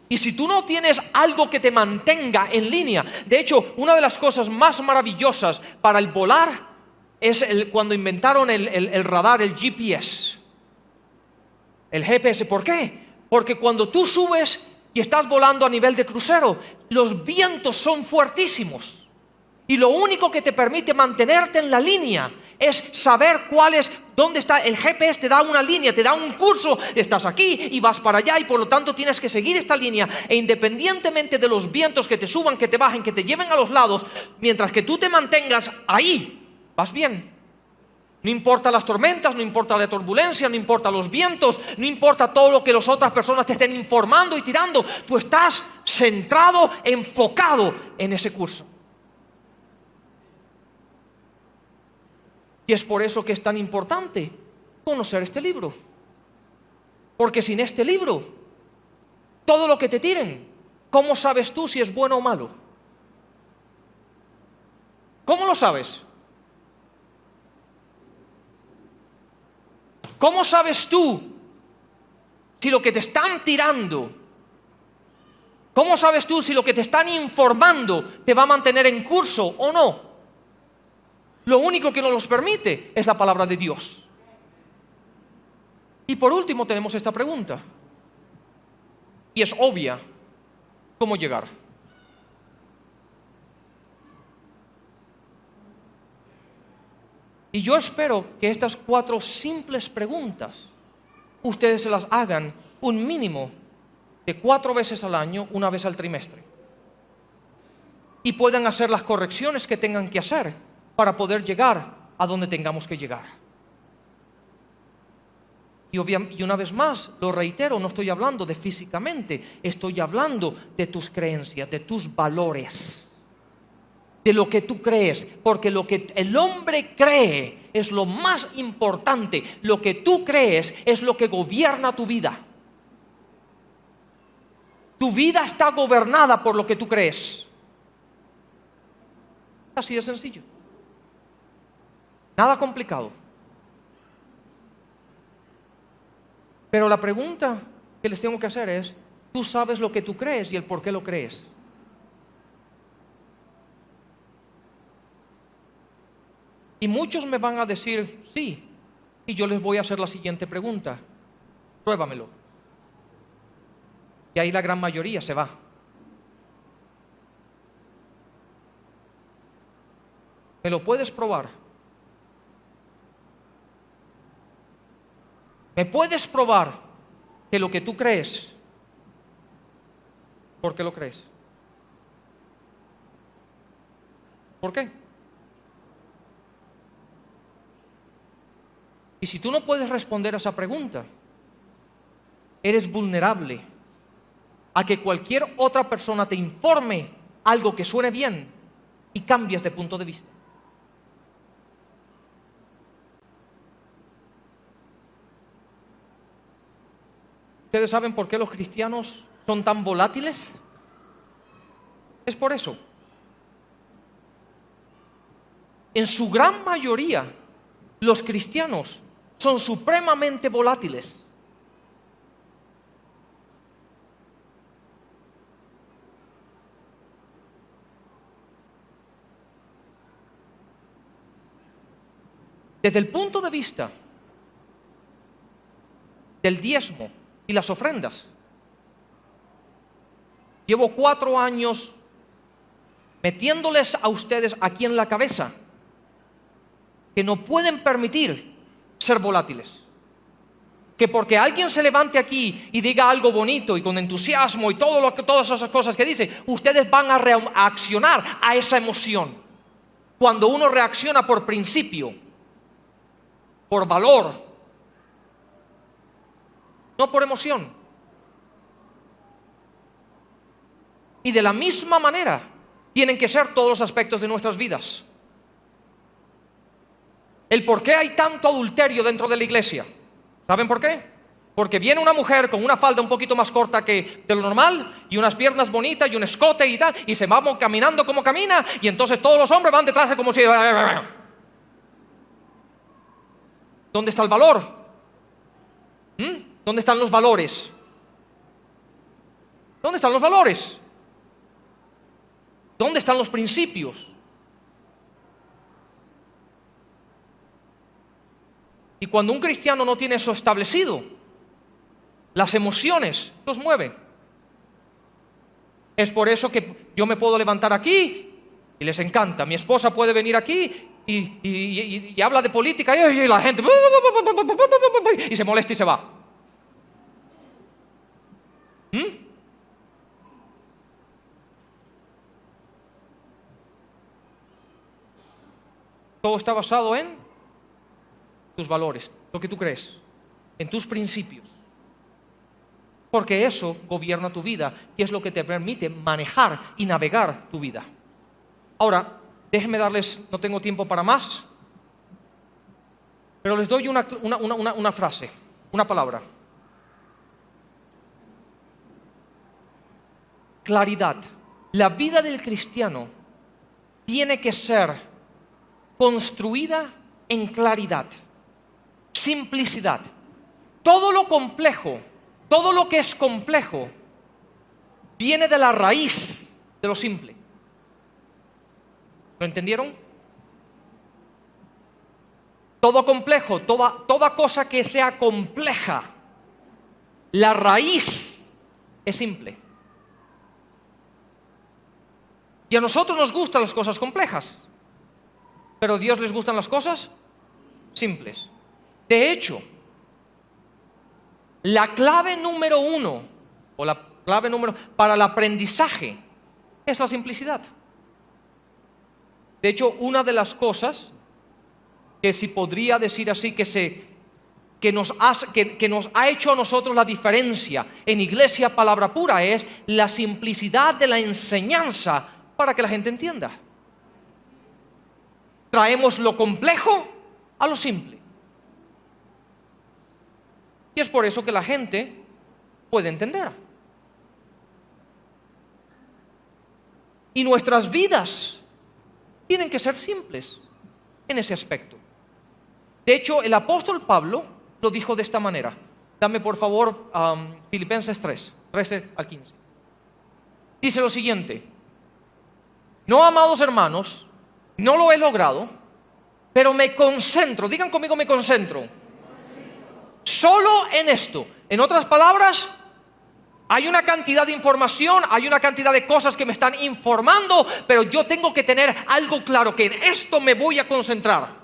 Y si tú no tienes algo que te mantenga en línea, de hecho, una de las cosas más maravillosas para el volar es cuando inventaron el radar, el GPS, el GPS. ¿Por qué? Porque cuando tú subes y estás volando a nivel de crucero, los vientos son fuertísimos. Y lo único que te permite mantenerte en la línea es saber dónde está. El GPS te da una línea, te da un curso, estás aquí y vas para allá y por lo tanto tienes que seguir esta línea. E independientemente de los vientos que te suban, que te bajen, que te lleven a los lados, mientras que tú te mantengas ahí, vas bien. No importa las tormentas, no importa la turbulencia, no importa los vientos, no importa todo lo que las otras personas te estén informando y tirando. Tú estás centrado, enfocado en ese curso. Y es por eso que es tan importante conocer este libro. Porque sin este libro, todo lo que te tiren, ¿cómo sabes tú si es bueno o malo? ¿Cómo lo sabes? ¿Cómo sabes tú si lo que te están tirando, cómo sabes tú si lo que te están informando te va a mantener en curso o no? Lo único que nos los permite es la palabra de Dios. Y por último tenemos esta pregunta. Y es obvia. ¿Cómo llegar? Y yo espero que estas 4 simples preguntas ustedes se las hagan un mínimo de 4 veces al año, 1 vez al trimestre. Y puedan hacer las correcciones que tengan que hacer para poder llegar a donde tengamos que llegar. Y una vez más, lo reitero, no estoy hablando de físicamente, estoy hablando de tus creencias, de tus valores, de lo que tú crees, porque lo que el hombre cree es lo más importante. Lo que tú crees es lo que gobierna tu vida. Tu vida está gobernada por lo que tú crees. Así de sencillo. Nada complicado. Pero la pregunta que les tengo que hacer es, ¿tú sabes lo que tú crees y el por qué lo crees? Y muchos me van a decir, sí, y yo les voy a hacer la siguiente pregunta. Pruébamelo. Y ahí la gran mayoría se va. ¿Me lo puedes probar? ¿Me puedes probar que lo que tú crees, por qué lo crees? ¿Por qué? Y si tú no puedes responder a esa pregunta, eres vulnerable a que cualquier otra persona te informe algo que suene bien y cambies de punto de vista. ¿Ustedes saben por qué los cristianos son tan volátiles? Es por eso. En su gran mayoría, los cristianos son supremamente volátiles. Desde el punto de vista del diezmo y las ofrendas, llevo 4 años metiéndoles a ustedes aquí en la cabeza que no pueden permitir ser volátiles. Que porque alguien se levante aquí y diga algo bonito y con entusiasmo y todas esas cosas que dice, ustedes van a reaccionar a esa emoción. Cuando uno reacciona por principio, por valor, no por emoción. Y de la misma manera tienen que ser todos los aspectos de nuestras vidas. El por qué hay tanto adulterio dentro de la iglesia. ¿Saben por qué? Porque viene una mujer con una falda un poquito más corta que de lo normal y unas piernas bonitas y un escote y tal, y se va caminando como camina, y entonces todos los hombres van detrás de como si... ¿Dónde está el valor? ¿Dónde están los valores? ¿Dónde están los valores? ¿Dónde están los principios? Y cuando un cristiano no tiene eso establecido, las emociones los mueven. Es por eso que yo me puedo levantar aquí y les encanta. Mi esposa puede venir aquí y habla de política y la gente y se molesta y se va. Todo está basado en tus valores, lo que tú crees, en tus principios. Porque eso gobierna tu vida y es lo que te permite manejar y navegar tu vida. Ahora, déjenme darles, no tengo tiempo para más, pero les doy una frase, una palabra. Claridad. La vida del cristiano tiene que ser construida en claridad, simplicidad. Todo lo complejo, todo lo que es complejo, viene de la raíz de lo simple. ¿Lo entendieron? Todo complejo, toda cosa que sea compleja, la raíz es simple. Y a nosotros nos gustan las cosas complejas, pero a Dios les gustan las cosas simples. De hecho, la clave número 1, o la clave número para el aprendizaje, es la simplicidad. De hecho, una de las cosas que si podría decir así que nos ha hecho a nosotros la diferencia en Iglesia Palabra Pura es la simplicidad de la enseñanza para que la gente entienda. Traemos lo complejo a lo simple. Y es por eso que la gente puede entender. Y nuestras vidas tienen que ser simples en ese aspecto. De hecho, el apóstol Pablo lo dijo de esta manera. Dame por favor Filipenses 3, 13 al 15. Dice lo siguiente: no, amados hermanos, no lo he logrado, pero me concentro, digan conmigo, me concentro, solo en esto. En otras palabras, hay una cantidad de información, hay una cantidad de cosas que me están informando, pero yo tengo que tener algo claro, que en esto me voy a concentrar.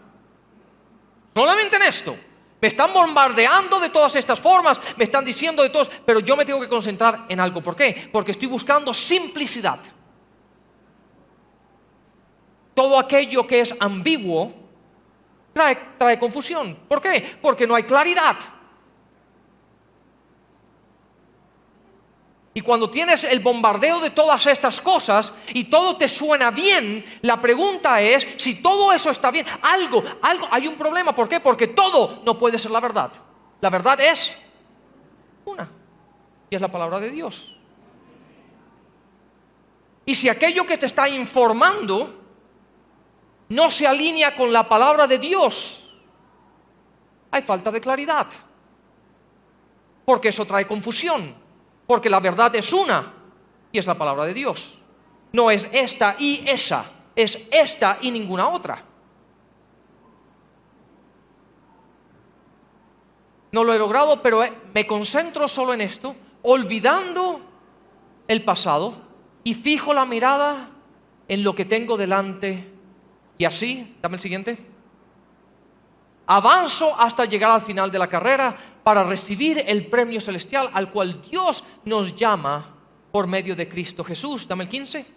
Solamente en esto. Me están bombardeando de todas estas formas, me están diciendo de todos, pero yo me tengo que concentrar en algo. ¿Por qué? Porque estoy buscando simplicidad. Todo aquello que es ambiguo trae confusión. ¿Por qué? Porque no hay claridad. Y cuando tienes el bombardeo de todas estas cosas y todo te suena bien, la pregunta es, si todo eso está bien, algo, hay un problema. ¿Por qué? Porque todo no puede ser la verdad. La verdad es una, y es la palabra de Dios. Y si aquello que te está informando no se alinea con la palabra de Dios, hay falta de claridad. Porque eso trae confusión. Porque la verdad es una, y es la palabra de Dios. No es esta y esa, es esta y ninguna otra. no lo he logrado, pero me concentro solo en esto, olvidando el pasado y fijo la mirada en lo que tengo delante. Y así, dame el siguiente. Avanzo hasta llegar al final de la carrera para recibir el premio celestial al cual Dios nos llama por medio de Cristo Jesús. Dame el 15.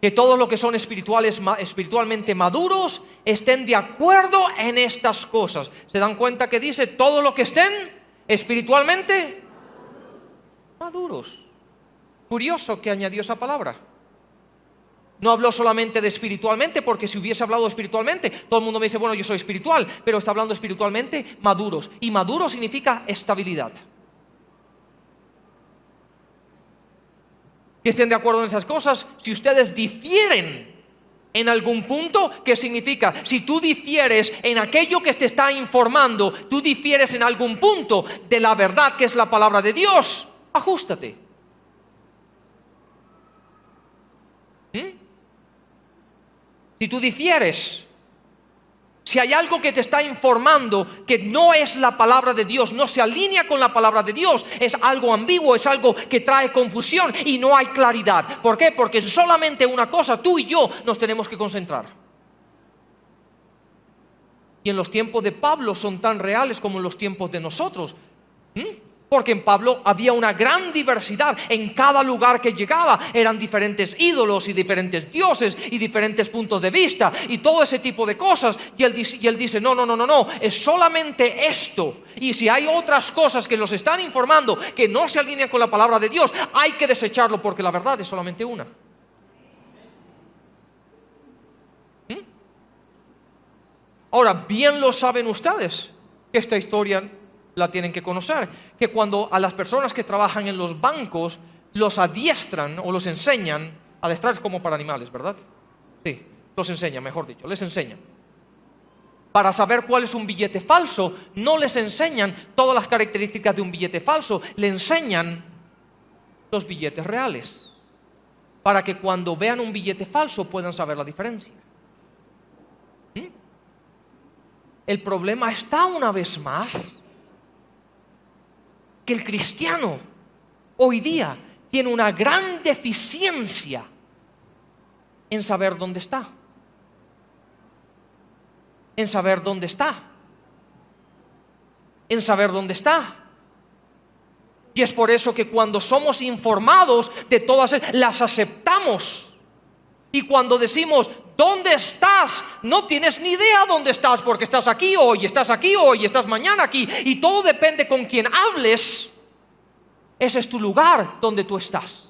Que todos los que son espiritualmente maduros estén de acuerdo en estas cosas. ¿Se dan cuenta que dice todos los que estén espiritualmente maduros? Curioso que añadió esa palabra. No habló solamente de espiritualmente, porque si hubiese hablado espiritualmente, todo el mundo me dice, bueno, yo soy espiritual, pero está hablando espiritualmente maduros. Y maduro significa estabilidad. Que estén de acuerdo en esas cosas. Si ustedes difieren en algún punto, ¿qué significa? Si tú difieres en aquello que te está informando, tú difieres en algún punto de la verdad que es la palabra de Dios, ajústate. Si tú difieres, si hay algo que te está informando que no es la palabra de Dios, no se alinea con la palabra de Dios, es algo ambiguo, es algo que trae confusión y no hay claridad. ¿Por qué? Porque solamente una cosa, tú y yo nos tenemos que concentrar. Y en los tiempos de Pablo son tan reales como en los tiempos de nosotros. Porque en Pablo había una gran diversidad. En cada lugar que llegaba eran diferentes ídolos y diferentes dioses y diferentes puntos de vista y todo ese tipo de cosas. Y él dice, no, es solamente esto. Y si hay otras cosas que nos están informando que no se alinean con la palabra de Dios, hay que desecharlo porque la verdad es solamente una. Ahora, bien lo saben ustedes que esta historia la tienen que conocer, que cuando a las personas que trabajan en los bancos los adiestran o los enseñan, adiestrar es como para animales, ¿verdad? Sí, los enseñan, mejor dicho, les enseñan. Para saber cuál es un billete falso, no les enseñan todas las características de un billete falso, le enseñan los billetes reales, para que cuando vean un billete falso puedan saber la diferencia. El problema está una vez más que el cristiano hoy día tiene una gran deficiencia en saber dónde está. En saber dónde está. En saber dónde está. Y es por eso que cuando somos informados de todas las aceptamos. Y cuando decimos, ¿dónde estás? No tienes ni idea dónde estás, porque estás aquí hoy, estás mañana aquí. Y todo depende con quién hables. Ese es tu lugar donde tú estás.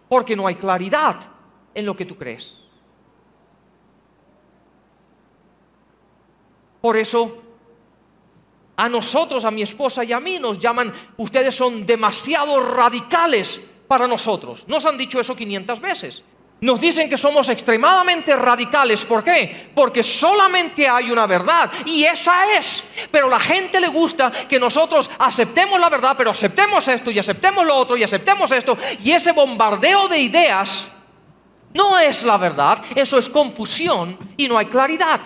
Porque no hay claridad en lo que tú crees. Por eso, a nosotros, a mi esposa y a mí, nos llaman, ustedes son demasiado radicales para nosotros. Nos han dicho eso 500 veces. Nos dicen que somos extremadamente radicales. ¿Por qué? Porque solamente hay una verdad y esa es. Pero a la gente le gusta que nosotros aceptemos la verdad, pero aceptemos esto y aceptemos lo otro y aceptemos esto. Y ese bombardeo de ideas no es la verdad. Eso es confusión y no hay claridad.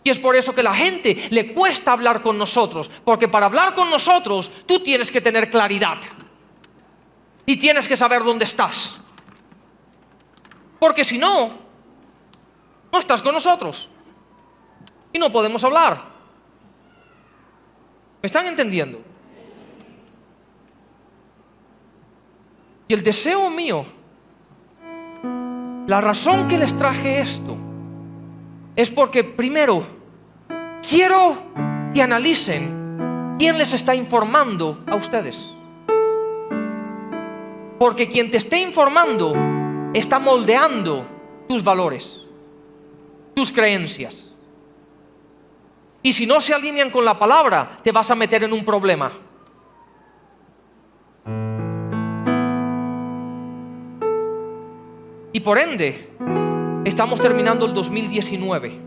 Y es por eso que a la gente le cuesta hablar con nosotros. Porque para hablar con nosotros tú tienes que tener claridad. Y tienes que saber dónde estás. Porque si no, no estás con nosotros. Y no podemos hablar. ¿Me están entendiendo? Y el deseo mío, la razón que les traje esto, es porque primero quiero que analicen quién les está informando a ustedes. Porque quien te esté informando está moldeando tus valores, tus creencias. Y si no se alinean con la palabra, te vas a meter en un problema. Y por ende, estamos terminando el 2019.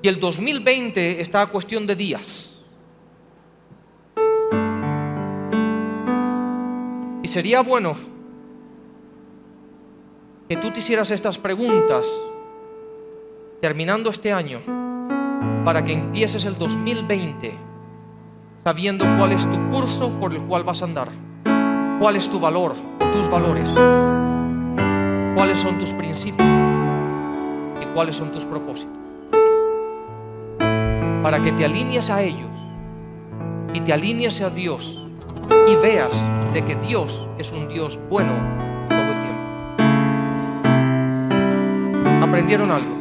Y el 2020 está a cuestión de días. Y sería bueno que tú te hicieras estas preguntas terminando este año, para que empieces el 2020 sabiendo cuál es tu curso por el cual vas a andar, cuál es tu valor, tus valores, cuáles son tus principios y cuáles son tus propósitos, para que te alinees a ellos y te alinees a Dios y veas de que Dios es un Dios bueno todo el tiempo. ¿Aprendieron algo?